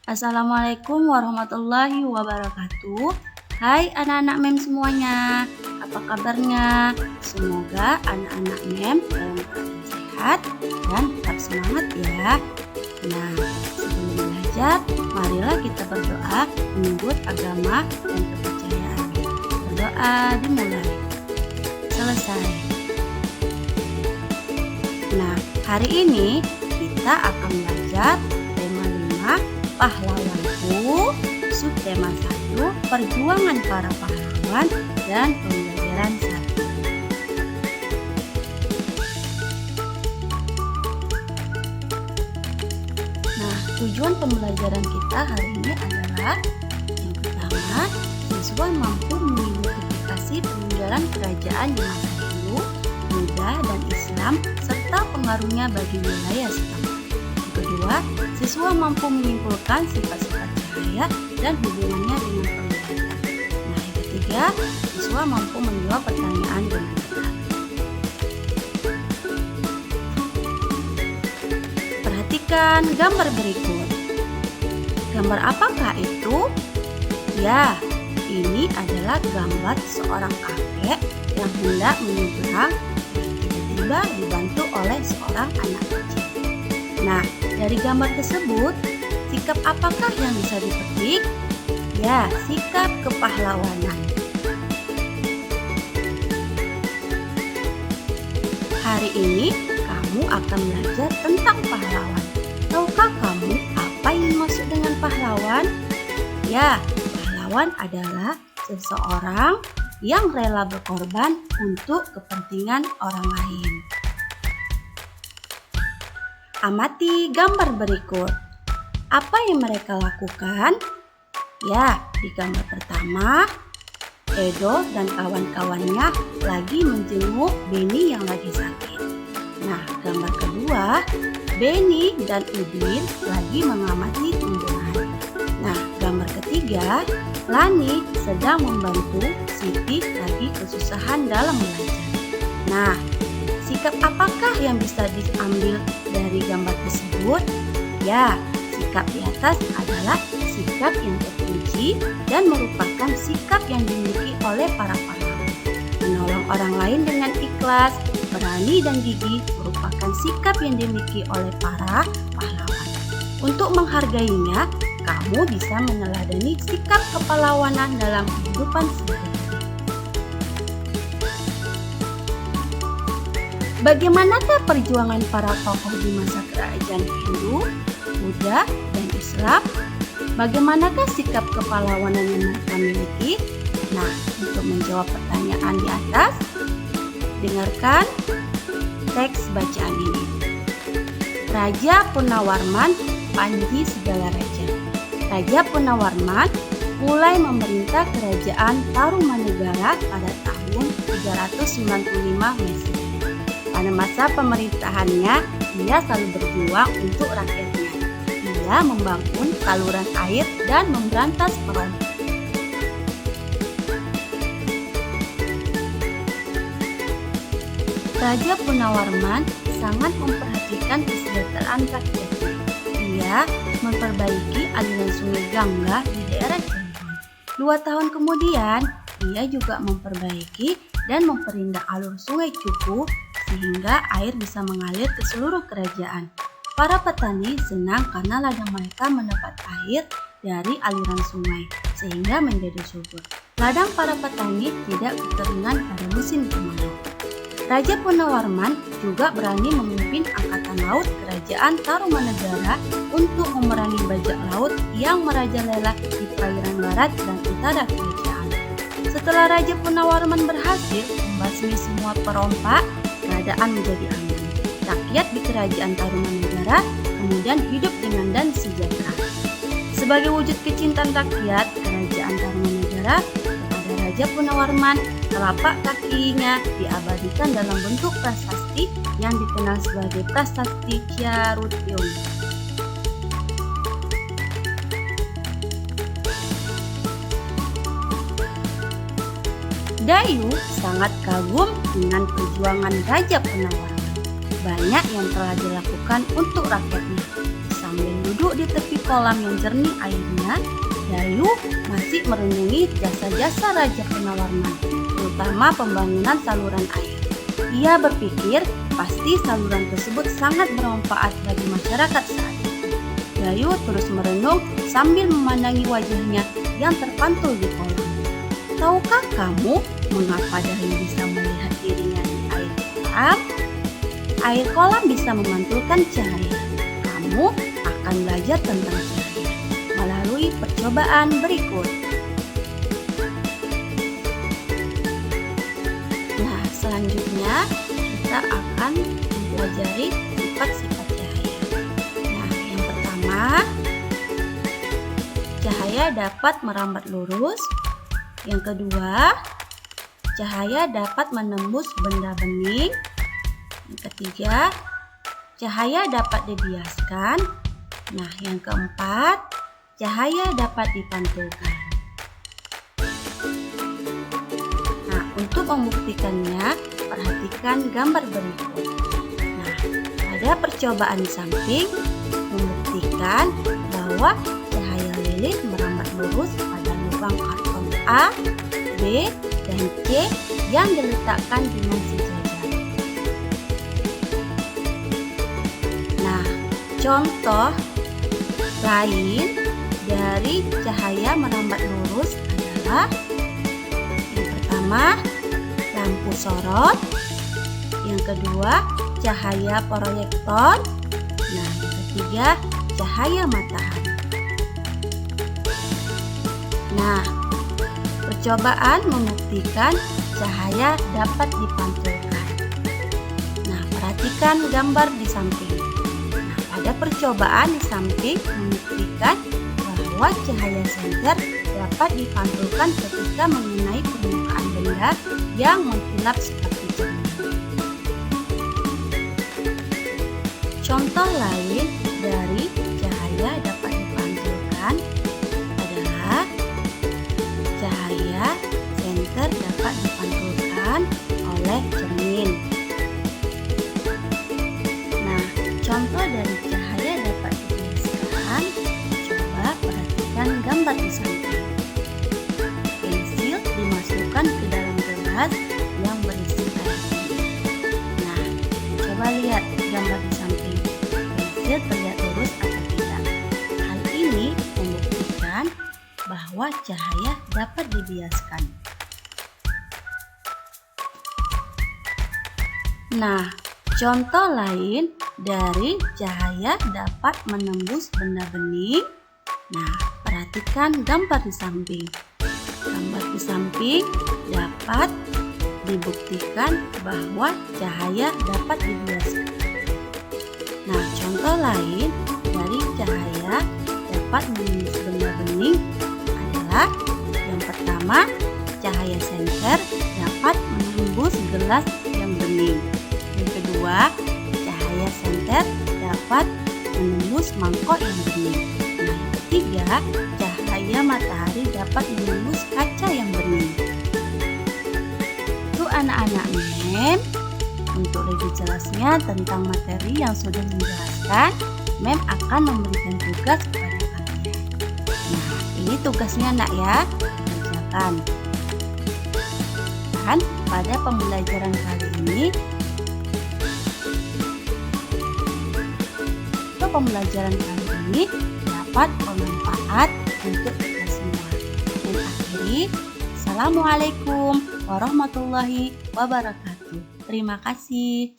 Assalamualaikum warahmatullahi wabarakatuh. Hai anak-anak MEM semuanya, apa kabarnya? Semoga anak-anak MEM dalam keadaan sehat dan tetap semangat ya. Nah, sebelum belajar, marilah kita berdoa menyebut agama dan kepercayaan. Berdoa dimulai. Selesai. Nah, hari ini kita akan belajar tema 5 Pahlawanku, subtema 1 Perjuangan para pahlawan, dan pembelajaran 1. Nah, tujuan pembelajaran kita hari ini adalah yang pertama, siswa mampu mengidentifikasi peninggalan kerajaan di masa dulu, Buddha dan Islam, serta pengaruhnya bagi wilayah setempat. Yang kedua, siswa mampu menyimpulkan sifat-sifat cahaya dan hubungannya dengan penglihatan. Nah, yang ketiga, siswa mampu menjawab pertanyaan dengan benar. Perhatikan gambar berikut. Gambar apakah itu? Ya, ini adalah gambar seorang kakek yang hendak menyeberang dan tiba-tiba dibantu oleh seorang anak kecil. Nah, dari gambar tersebut, sikap apakah yang bisa dipetik? Ya, sikap kepahlawanan. Hari ini kamu akan belajar tentang pahlawan. Tahukah kamu apa yang dimaksud dengan pahlawan? Ya, pahlawan adalah seseorang yang rela berkorban untuk kepentingan orang lain. Amati gambar berikut. Apa yang mereka lakukan? Ya, di gambar pertama, Edo dan kawan-kawannya lagi menjenguk Beni yang lagi sakit. Nah, gambar kedua, Beni dan Udin lagi mengamati tumbuhan. Nah, gambar ketiga, Lani sedang membantu Siti lagi kesusahan dalam belajar. Nah, sikap apakah yang bisa diambil dari gambar tersebut? Ya, sikap di atas adalah sikap yang terpuji dan merupakan sikap yang dimiliki oleh para pahlawan. Menolong orang lain dengan ikhlas, berani dan gigih merupakan sikap yang dimiliki oleh para pahlawan. Untuk menghargainya, kamu bisa meneladani sikap kepahlawanan dalam kehidupan sehari-hari. Bagaimanakah perjuangan para tokoh di masa kerajaan Hindu, Buddha, dan Islam? Bagaimanakah sikap kepahlawanan yang mereka miliki? Nah, untuk menjawab pertanyaan di atas, dengarkan teks bacaan ini. Raja Punawarman, Panji segala raja. Raja Punawarman mulai memerintah kerajaan Tarumanegara pada tahun 395 Masehi. Pada masa pemerintahannya, ia selalu berjuang untuk rakyatnya. Ia membangun saluran air dan memberantas pemberontak. Raja Punawarman sangat memperhatikan kesejahteraan rakyatnya. Ia memperbaiki aliran sungai Gangga di daerah Cirebon. 2 tahun kemudian, ia juga memperbaiki dan memperindah alur sungai Cupu sehingga air bisa mengalir ke seluruh kerajaan. Para petani senang karena ladang mereka mendapat air dari aliran sungai sehingga menjadi subur. Ladang para petani tidak kekeringan pada musim kemarau. Raja Punawarman juga berani memimpin angkatan laut kerajaan Tarumanegara untuk memerangi bajak laut yang merajalela di perairan barat dan utara kerajaan. Setelah Raja Punawarman berhasil membasmi semua perompak, keadaan menjadi aman. Rakyat di kerajaan Tarumanegara kemudian hidup dengan dan sejahtera. Sebagai wujud kecintaan rakyat, kerajaan Tarumanegara kepada Raja Punawarman, telapak kakinya diabadikan dalam bentuk prasasti yang dikenal sebagai Prasasti Kyarutyong. Dayu sangat kagum dengan perjuangan Raja Punawarman. Banyak yang telah dilakukan untuk rakyatnya. Sambil duduk duduk di tepi kolam yang jernih airnya, Dayu masih merenungi jasa-jasa Raja Penawarman, terutama pembangunan saluran air. Ia berpikir pasti saluran tersebut sangat bermanfaat bagi masyarakat saat itu. Dayu terus merenung sambil memandangi wajahnya yang terpantul di kolam. Tahukah kamu mengapa Dayu bisa melihat dirinya di air kolam? Air kolam bisa memantulkan cahaya. Kamu akan belajar tentang cahaya melalui percobaan berikut. Nah, selanjutnya kita akan mempelajari sifat-sifat cahaya. Nah, yang pertama, cahaya dapat merambat lurus. Yang kedua, cahaya dapat menembus benda bening. Yang ketiga, cahaya dapat dibiaskan. Nah, yang keempat, cahaya dapat dipantulkan. Nah, untuk membuktikannya, perhatikan gambar berikut. Nah, pada percobaan di samping membuktikan bahwa cahaya lilin merambat lurus pada lubang karton A, B, dan C yang diletakkan dengan sejajar. Nah, contoh lain dari cahaya merambat lurus adalah yang pertama, lampu sorot. Yang kedua, cahaya proyektor. Nah, yang ketiga, cahaya matahari. Nah, percobaan membuktikan cahaya dapat dipantulkan. Nah, perhatikan gambar di samping. Nah, pada percobaan di samping membuktikan bahwa cahaya senter dapat dipantulkan ketika mengenai permukaan benda yang mengkilap seperti cermin. Contoh lain dari cahaya dapat dipantulkan adalah cahaya senter dapat dipantulkan oleh cermin. Nah, contoh dari cahaya dapat dibiaskan, coba perhatikan gambar di samping. Pensil dimasukkan ke dalam gelas yang berisi air. Nah, coba lihat gambar di samping. Pensil terlihat lurus atau tidak? Hal ini membuktikan bahwa cahaya dapat dibiaskan. Nah, contoh lain dari cahaya dapat menembus benda bening. Nah, perhatikan gambar di samping. Gambar di samping dapat dibuktikan bahwa cahaya dapat dibiaskan. Nah, contoh lain dari cahaya dapat menembus benda bening adalah yang pertama, cahaya senter dapat menembus gelas yang bening. Yang kedua, cahaya senter dapat menembus mangkok yang bening. Nah, yang ketiga, cahaya matahari dapat menembus kaca yang bening. Untuk anak-anak MEM, untuk lebih jelasnya tentang materi yang sudah menjelaskan, MEM akan memberikan tugas kepada kalian. Nah, ini tugasnya nak ya, kerjakan. Dan pada pembelajaran kali ini, dapat bermanfaat untuk kita semua. Dan akhiri, Assalamualaikum warahmatullahi wabarakatuh. Terima kasih.